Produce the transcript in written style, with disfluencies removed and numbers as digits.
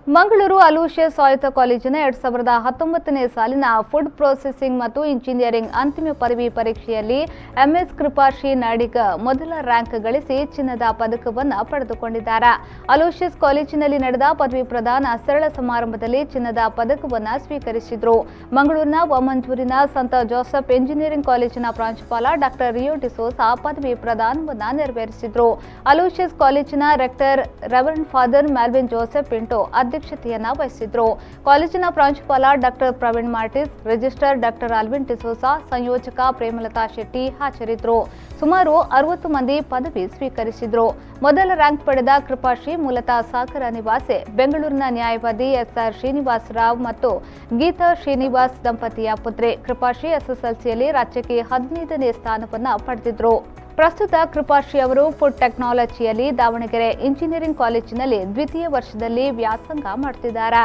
Mangaluru Aloysius ಆಯುಧ ಕಾಲೇಜಿನ 2019ನೇ ಸಾಲಿನ food processing ಮತ್ತು ಇಂಜಿನಿಯರಿಂಗ್ ಅಂತಿಮ ಪದವಿ ಪರೀಕ್ಷೆಯಲ್ಲಿ ಎಂಎಸ್ ಕೃಪಾಶ್ರೀ ನಾಡಿಗ ಮೊದಲ ರ್ಯಾಂಕ್ ಗಳಿಸಿ ಚಿನ್ನದ ಪದಕವನ್ನು ಪಡೆದುಕೊಂಡಿದ್ದಾರೆ. ಅಲೋಸಿಯಸ್ ಕಾಲೇಜಿನಲ್ಲಿ ನಡೆದ ಪದವಿ ಪ್ರದಾನ ಸರಳ ಸಮಾರಂಭದಲ್ಲಿ ಚಿನ್ನದ ಪದಕವನ್ನು ಸ್ವೀಕರಿಸಿದರು. ಮಂಗಳೂರಿನ ವಮಂಜೂರಿನ ಸಂತ ಜೋಸೆಫ್ ಇಂಜಿನಿಯರಿಂಗ್ ಕಾಲೇಜಿನ ಪ್ರಾಂಶುಪಾಲ ಡಾಕ್ಟರ್ ರಿಯೋ ಡಿಸೋಸಾ ಪದವಿ ಪ್ರದಾನವನ್ನು ನೆರವೇರಿಸಿದರು. ಅಲೋಸಿಯಸ್ ಕಾಲೇಜಿನ rector reverend father Melvin Joseph Pinto ಅಧ್ಯಕ್ಷತೆಯನ್ನ ವಹಿಸಿದ್ರು. ಕಾಲೇಜಿನ ಪ್ರಾಂಶುಪಾಲ doctor Praveen Martis, registrar doctor Alvin D'Souza, ಸಂಯೋಜಕ ಪ್ರೇಮಲತಾ ಶೆಟ್ಟಿ ಹಾಜರಿದ್ದರು. ಸುಮಾರು 60 ಮಂದಿ ಪದವಿ ಸ್ವೀಕರಿಸಿದ್ರು. ಮೊದಲ ರ್ಯಾಂಕ್ ಪಡೆದ ಕೃಪಾಶ್ರೀ ಮೂಲತಃ ಸಾಗರ ನಿವಾಸಿ. ಬೆಂಗಳೂರಿನ ನ್ಯಾಯವಾದಿ ಎಸ್ಆರ್ ಶ್ರೀನಿವಾಸ ರಾವ್ ಮತ್ತು ಗೀತಾ ಶ್ರೀನಿವಾಸ್ ದಂಪತಿಯ ಪುತ್ರಿ. ಕೃಪಾಶ್ರೀ ಎಸ್ಎಸ್ಎಲ್ಸಿಯಲ್ಲಿ ರಾಜ್ಯಕ್ಕೆ 15ನೇ ಸ್ಥಾನವನ್ನು ಪಡೆದಿದ್ರು. ಪ್ರಸ್ತುತ ಕೃಪಾಶ್ರೀ ಅವರು ಫುಡ್ ಟೆಕ್ನಾಲಜಿಯಲ್ಲಿ ದಾವಣಗೆರೆ ಇಂಜಿನಿಯರಿಂಗ್ ಕಾಲೇಜಿನಲ್ಲಿ ದ್ವಿತೀಯ ವರ್ಷದಲ್ಲಿ ವ್ಯಾಸಂಗ ಮಾಡುತ್ತಿದ್ದಾರೆ.